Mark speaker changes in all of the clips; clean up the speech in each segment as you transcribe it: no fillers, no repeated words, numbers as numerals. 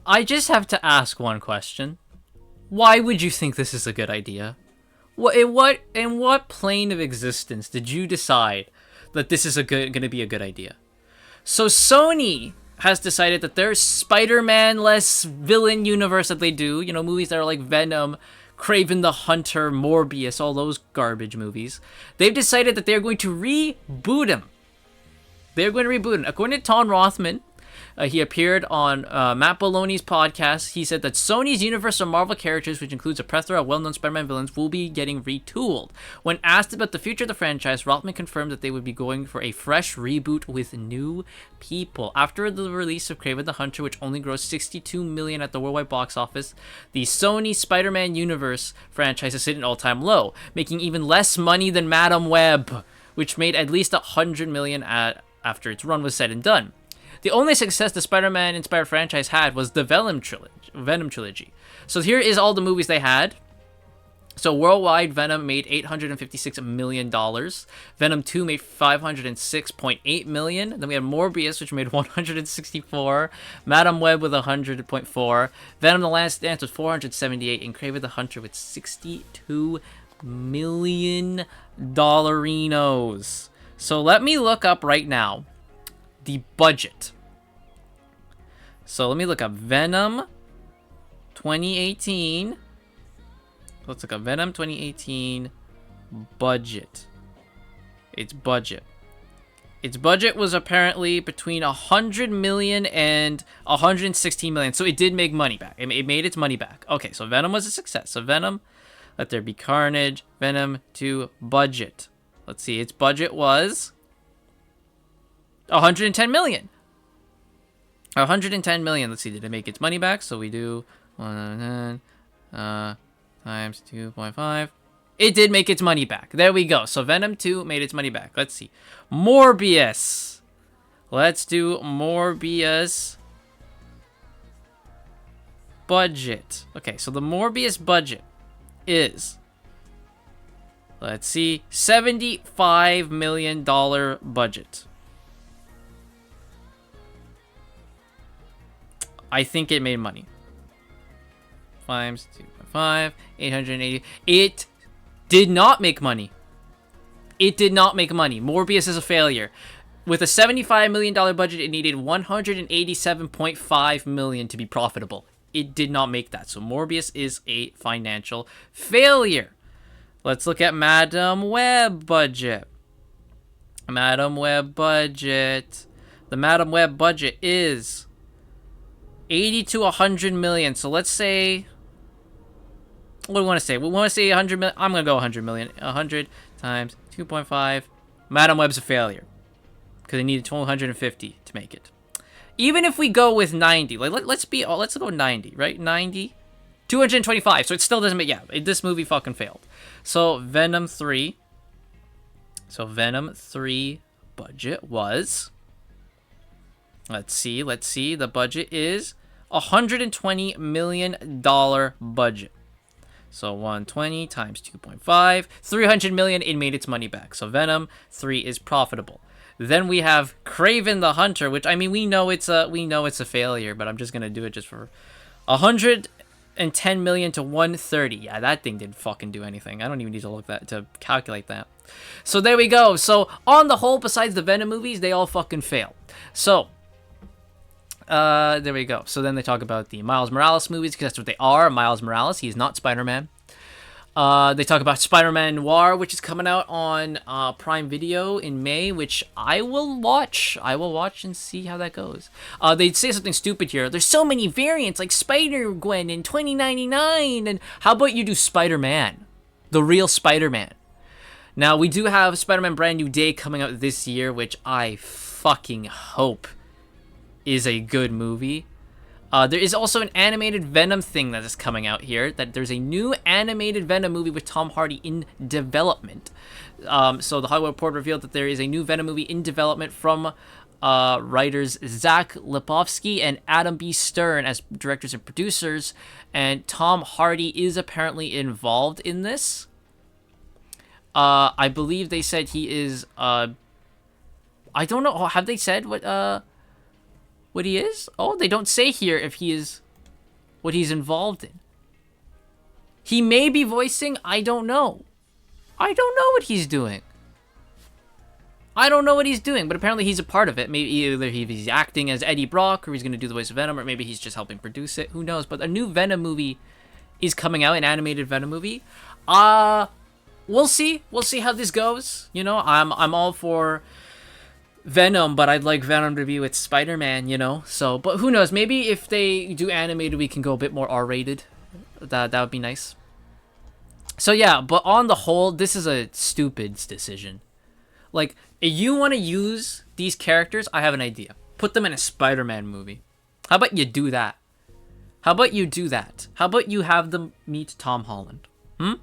Speaker 1: I just have to ask one question. Why would you think this is a good idea? In what plane of existence did you decide that this is going to be a good idea? So Sony has decided that their Spider-Man-less villain universe that they do, movies that are like Venom, Kraven the Hunter, Morbius, all those garbage movies, they've decided that they're going to reboot him. They're going to reboot him. According to Tom Rothman, he appeared on Matt Baloney's podcast. He said that Sony's universe of Marvel characters, which includes a plethora of well-known Spider-Man villains, will be getting retooled. When asked about the future of the franchise, Rothman confirmed that they would be going for a fresh reboot with new people. After the release of Kraven the Hunter, which only grossed $62 million at the worldwide box office, the Sony Spider-Man universe franchise is sitting at an all-time low, making even less money than Madam Web, which made at least $100 million after its run was said and done. The only success the Spider-Man inspired franchise had was the Venom trilogy. So here is all the movies they had. So worldwide, Venom made $856 million. Venom 2 made $506.8 million. Then we had Morbius, which made $164. Madam Web with $100.4. Venom: The Last Dance with $478, and Kraven the Hunter with $62 million dollarinos. So let me look up right now the budget. So let me look up Venom 2018. Let's look up Venom 2018 budget. Its budget was apparently between 100 million and 116 million. So it did make money back. It made its money back. Okay, so Venom was a success. So Venom, Let There Be Carnage, Venom 2 budget. Let's see, its budget was 110 million. 110 million. Let's see, did it make its money back? So we do 110 times 2.5. It did make its money back. There we go. So Venom 2 made its money back. Let's see. Morbius. Let's do Morbius budget. Okay, so the Morbius budget is, let's see, $75 million budget. I think it made money. Times 2.5, 880. It did not make money. It did not make money. Morbius is a failure. With a $75 million budget, it needed $187.5 million to be profitable. It did not make that. So Morbius is a financial failure. Let's look at Madam Web budget. Madam Web budget. The Madam Web budget is 80 to 100 million. So let's say, what do we want to say? We want to say 100 million. I'm going to go 100 million. 100 times 2.5. Madam Web's a failure because they needed 150 to make it. Even if we go with 90, like let's go 90, right? 90, 225. So it still doesn't make, this movie fucking failed. So Venom 3. So Venom 3 budget was, let's see. The budget is $120 million budget. So 120 times 2.5, 300 million. It made its money back. So Venom 3 is profitable. Then we have Kraven the Hunter, which, I mean, we know it's a failure, but I'm just gonna do it just for 110 million to 130. Yeah, that thing didn't fucking do anything. I don't even need to calculate that. So there we go. So on the whole, besides the Venom movies, they all fucking fail. So there we go. So then they talk about the Miles Morales movies, because that's what they are. Miles Morales, he's not Spider-Man. They talk about Spider-Man Noir, which is coming out on Prime Video in May, which I will watch. I will watch and see how that goes. They say something stupid here. There's so many variants, like Spider-Gwen in 2099, and how about you do Spider-Man? The real Spider-Man. Now, we do have Spider-Man Brand New Day coming out this year, which I fucking hope is a good movie. There is also an animated Venom thing that is coming out here. That there's a new animated Venom movie with Tom Hardy in development. So the Hollywood Report revealed that there is a new Venom movie in development from writers Zach Lipovsky and Adam B. Stern as directors and producers. And Tom Hardy is apparently involved in this. I believe they said he is. I don't know. Have they said what he is? Oh, they don't say here if he is what he's involved in. He may be voicing, I don't know. I don't know what he's doing. I don't know what he's doing, but apparently he's a part of it. Maybe either he's acting as Eddie Brock, or he's going to do the voice of Venom, or maybe he's just helping produce it. Who knows? But a new Venom movie is coming out, an animated Venom movie. We'll see. We'll see how this goes. You know, I'm all for Venom, but I'd like Venom to be with Spider-Man, you know? So, but who knows? Maybe if they do animated, we can go a bit more R-rated. That would be nice. So yeah, but on the whole, this is a stupid decision. Like, if you want to use these characters, I have an idea. Put them in a Spider-Man movie. How about you do that? How about you do that? How about you have them meet Tom Holland? How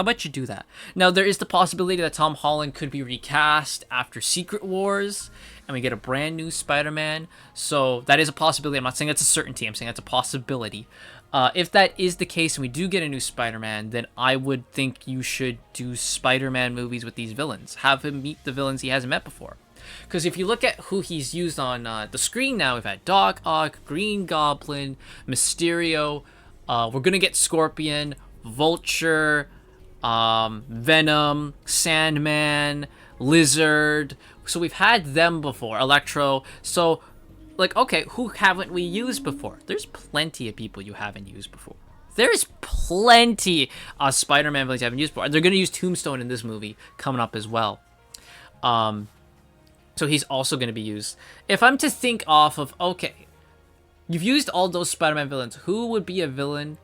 Speaker 1: about you do that? Now, there is the possibility that Tom Holland could be recast after Secret Wars, and we get a brand new Spider-Man. So that is a possibility. I'm not saying that's a certainty. I'm saying that's a possibility. If that is the case and we do get a new Spider-Man, then I would think you should do Spider-Man movies with these villains. Have him meet the villains he hasn't met before. Because if you look at who he's used on the screen now, we've had Doc Ock, Green Goblin, Mysterio. We're going to get Scorpion, Vulture, Venom, Sandman, Lizard. So we've had them before, Electro. So, like, okay, who haven't we used before? There's plenty of people you haven't used before. There's plenty of Spider-Man villains you haven't used before. They're going to use Tombstone in this movie coming up as well. So he's also going to be used. If I'm to think off of, okay, you've used all those Spider-Man villains. Who would be a villain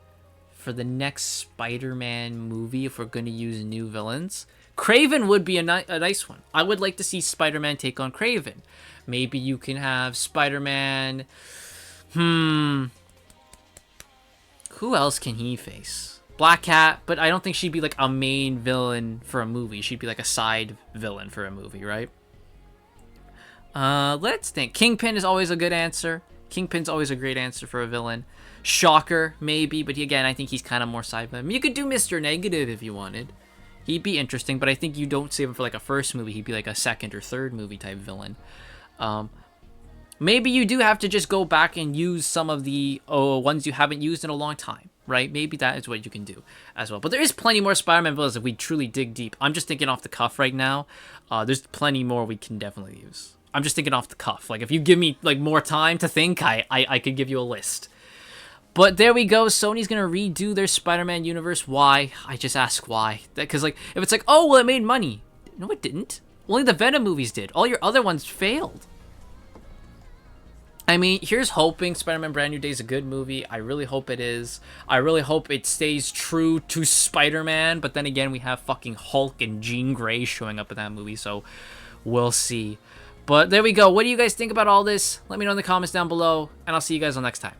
Speaker 1: for the next Spider-Man movie if we're going to use new villains? Kraven would be a nice one. I would like to see Spider-Man take on Kraven. Maybe you can have Spider-Man... Who else can he face? Black Cat, but I don't think she'd be like a main villain for a movie. She'd be like a side villain for a movie, right? Let's think. Kingpin is always a good answer. Kingpin's always a great answer for a villain. Shocker, maybe, but again, I think he's kind of more side villain. You could do Mr. Negative if you wanted. He'd be interesting, but I think you don't save him for like a first movie. He'd be like a second or third movie type villain. Maybe you do have to just go back and use some of the ones you haven't used in a long time, right? Maybe that is what you can do as well. But there is plenty more Spider-Man villains if we truly dig deep. I'm just thinking off the cuff right now. There's plenty more we can definitely use. I'm just thinking off the cuff. Like, if you give me like more time to think, I could give you a list. But there we go. Sony's going to redo their Spider-Man universe. Why? I just ask why. Because, like, if it's like, oh, well, it made money. No, it didn't. Only the Venom movies did. All your other ones failed. I mean, here's hoping Spider-Man Brand New Day is a good movie. I really hope it is. I really hope it stays true to Spider-Man. But then again, we have fucking Hulk and Jean Grey showing up in that movie. So we'll see. But there we go. What do you guys think about all this? Let me know in the comments down below. And I'll see you guys on next time.